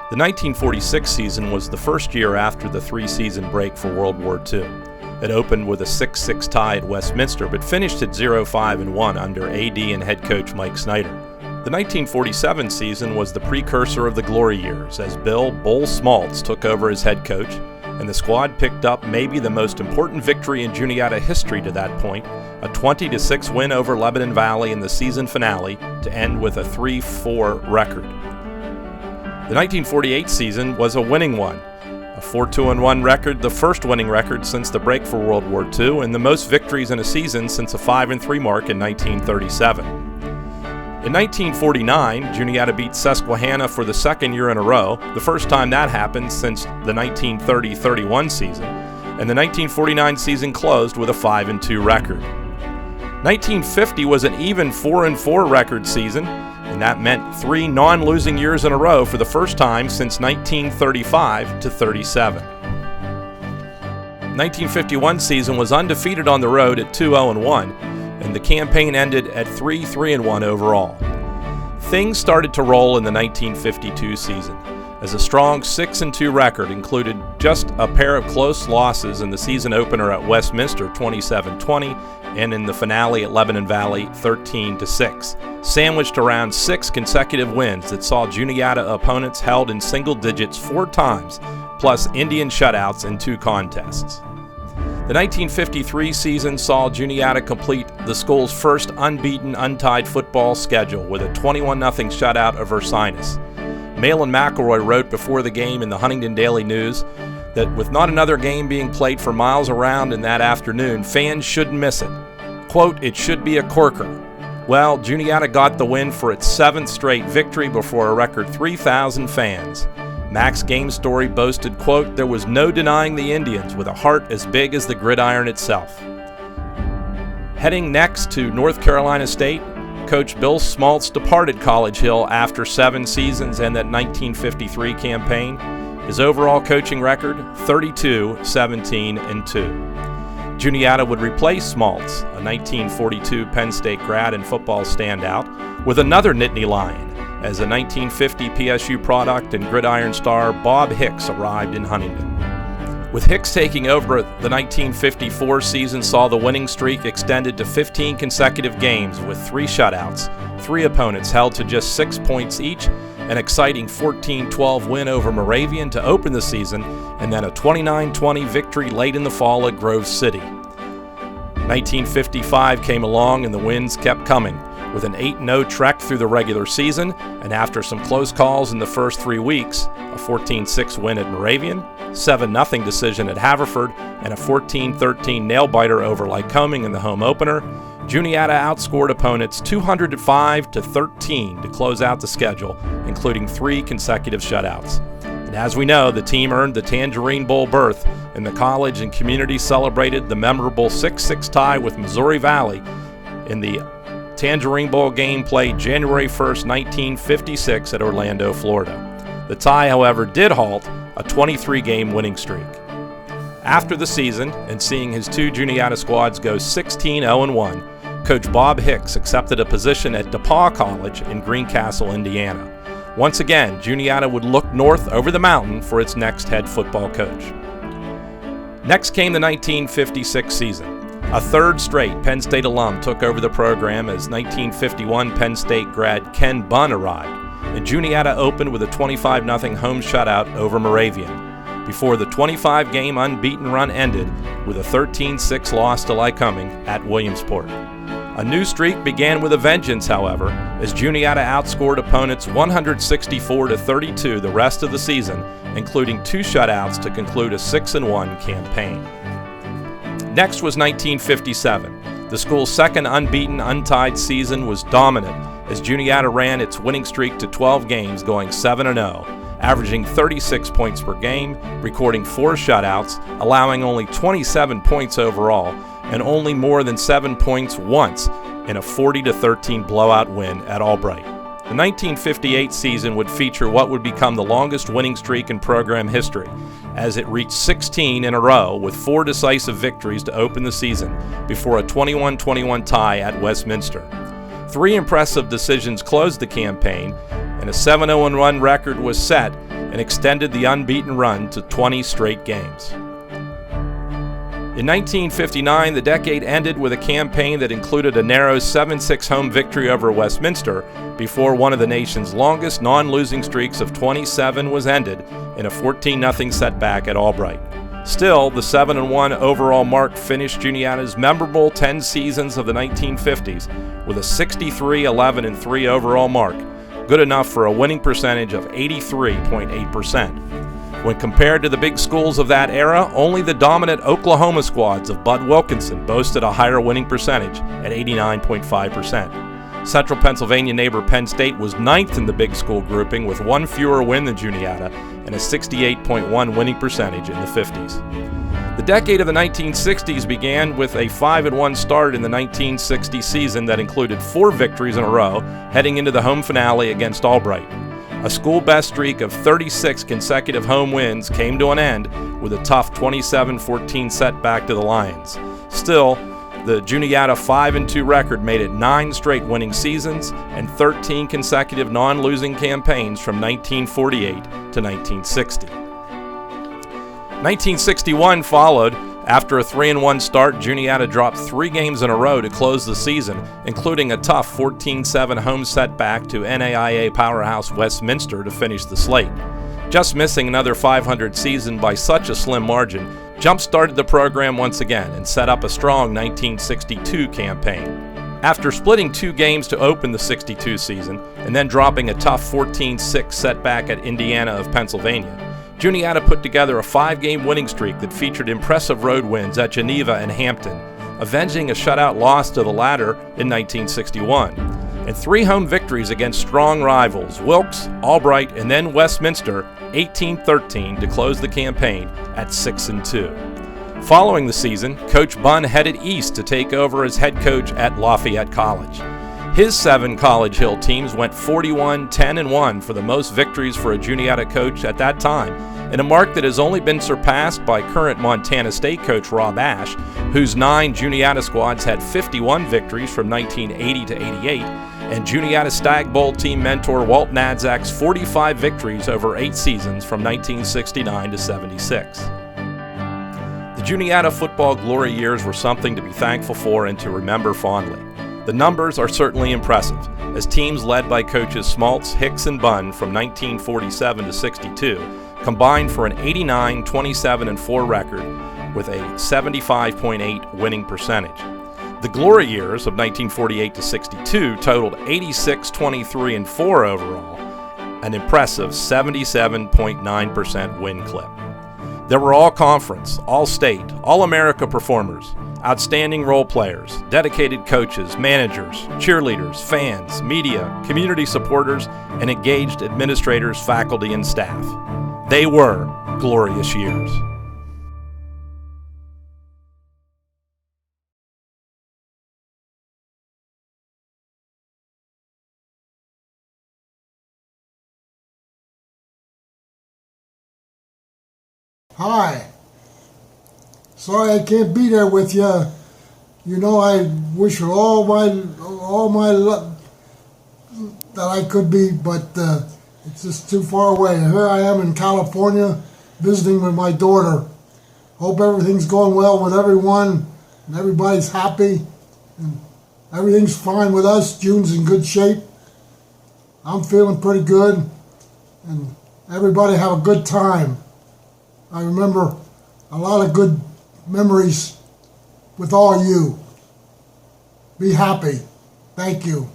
The 1946 season was the first year after the three-season break for World War II. It opened with a 6-6 tie at Westminster, but finished at 0-5-1 under AD and head coach Mike Snyder. The 1947 season was the precursor of the glory years, as Bill "Bull" Smaltz took over as head coach, and the squad picked up maybe the most important victory in Juniata history to that point, a 20-6 win over Lebanon Valley in the season finale to end with a 3-4 record. The 1948 season was a winning one, a 4-2-1 record, the first winning record since the break for World War II, and the most victories in a season since a 5-3 mark in 1937. In 1949, Juniata beat Susquehanna for the second year in a row, the first time that happened since the 1930-31 season, and the 1949 season closed with a 5-2 record. 1950 was an even 4-4 record season, and that meant 3 non-losing years in a row for the first time since 1935-37. 1951 season was undefeated on the road at 2-0-1, and the campaign ended at 3-3-1 overall. Things started to roll in the 1952 season, as a strong 6-2 record included just a pair of close losses in the season opener at Westminster 27-20 and in the finale at Lebanon Valley 13-6, sandwiched around 6 consecutive wins that saw Juniata opponents held in single digits 4 times, plus Indian shutouts in 2 contests. The 1953 season saw Juniata complete the school's first unbeaten, untied football schedule with a 21-0 shutout of Ursinus. Malin McElroy wrote before the game in the Huntington Daily News that with not another game being played for miles around in that afternoon, fans shouldn't miss it. Quote, "It should be a corker." Well, Juniata got the win for its 7th straight victory before a record 3,000 fans. Mac's game story boasted, quote, "There was no denying the Indians with a heart as big as the gridiron itself." Heading next to North Carolina State, Coach Bill Smaltz departed College Hill after 7 seasons and that 1953 campaign. His overall coaching record, 32-17-2. Juniata would replace Smaltz, a 1942 Penn State grad and football standout, with another Nittany Lion, as a 1950 PSU product and gridiron star Bob Hicks arrived in Huntington. With Hicks taking over, the 1954 season saw the winning streak extended to 15 consecutive games with 3 shutouts, 3 opponents held to just 6 points each, an exciting 14-12 win over Moravian to open the season, and then a 29-20 victory late in the fall at Grove City. 1955 came along and the wins kept coming, with an 8-0 trek through the regular season, and after some close calls in the first 3 weeks, a 14-6 win at Moravian, 7-0 decision at Haverford, and a 14-13 nail-biter over Lycoming in the home opener, Juniata outscored opponents 205-13 to close out the schedule, including 3 consecutive shutouts. And as we know, the team earned the Tangerine Bowl berth, and the college and community celebrated the memorable 6-6 tie with Missouri Valley in the Tangerine Bowl game played January 1st, 1956 at Orlando, Florida. The tie, however, did halt a 23-game winning streak. After the season, and seeing his 2 Juniata squads go 16-0-1, Coach Bob Hicks accepted a position at DePauw College in Greencastle, Indiana. Once again, Juniata would look north over the mountain for its next head football coach. Next came the 1956 season. A 3rd straight Penn State alum took over the program as 1951 Penn State grad Ken Bunn arrived, and Juniata opened with a 25-0 home shutout over Moravian, before the 25-game unbeaten run ended with a 13-6 loss to Lycoming at Williamsport. A new streak began with a vengeance, however, as Juniata outscored opponents 164-32 the rest of the season, including 2 shutouts to conclude a 6-1 campaign. Next was 1957. The school's second unbeaten, untied season was dominant as Juniata ran its winning streak to 12 games, going 7-0, averaging 36 points per game, recording 4 shutouts, allowing only 27 points overall, and only more than 7 points once in a 40-13 blowout win at Albright. The 1958 season would feature what would become the longest winning streak in program history, as it reached 16 in a row with 4 decisive victories to open the season before a 21-21 tie at Westminster. 3 impressive decisions closed the campaign, and a 7-0 run record was set and extended the unbeaten run to 20 straight games. In 1959, the decade ended with a campaign that included a narrow 7-6 home victory over Westminster before one of the nation's longest non-losing streaks of 27 was ended in a 14-0 setback at Albright. Still, the 7-1 overall mark finished Juniata's memorable 10 seasons of the 1950s with a 63-11-3 overall mark, good enough for a winning percentage of 83.8%. When compared to the big schools of that era, only the dominant Oklahoma squads of Bud Wilkinson boasted a higher winning percentage at 89.5%. Central Pennsylvania neighbor Penn State was ninth in the big school grouping with one fewer win than Juniata and a 68.1 winning percentage in the 50s. The decade of the 1960s began with a 5-1 start in the 1960 season that included 4 victories in a row, heading into the home finale against Albright. A school-best streak of 36 consecutive home wins came to an end with a tough 27-14 setback to the Lions. Still, the Juniata 5-2 record made it 9 straight winning seasons and 13 consecutive non-losing campaigns from 1948 to 1960. 1961 followed. After a 3-1 start, Juniata dropped 3 games in a row to close the season, including a tough 14-7 home setback to NAIA powerhouse Westminster to finish the slate. Just missing another 500 season by such a slim margin jump-started the program once again and set up a strong 1962 campaign. After splitting 2 games to open the 62 season and then dropping a tough 14-6 setback at Indiana of Pennsylvania, Juniata put together a 5-game winning streak that featured impressive road wins at Geneva and Hampton, avenging a shutout loss to the latter in 1961, and 3 home victories against strong rivals Wilkes, Albright, and then Westminster, 18-13 to close the campaign at 6-2. Following the season, Coach Bunn headed east to take over as head coach at Lafayette College. His 7 College Hill teams went 41-10-1 for the most victories for a Juniata coach at that time, in a mark that has only been surpassed by current Montana State coach Rob Ashe, whose 9 Juniata squads had 51 victories from 1980 to 88, and Juniata Stag Bowl team mentor Walt Nadzak's 45 victories over 8 seasons from 1969 to 76. The Juniata football glory years were something to be thankful for and to remember fondly. The numbers are certainly impressive, as teams led by coaches Smaltz, Hicks, and Bunn from 1947 to 62 combined for an 89-27-4 record with a 75.8 winning percentage. The glory years of 1948 to 62 totaled 86-23-4 overall, an impressive 77.9% win clip. There were all-conference, all-state, all-America performers, outstanding role players, dedicated coaches, managers, cheerleaders, fans, media, community supporters, and engaged administrators, faculty, and staff. They were glorious years. Hi. Sorry I can't be there with you. You know, I wish all my luck that I could be, but it's just too far away. Here I am in California visiting with my daughter. Hope everything's going well with everyone and everybody's happy and everything's fine with us. June's in good shape. I'm feeling pretty good and everybody have a good time. I remember a lot of good memories with all you. Be happy. Thank you.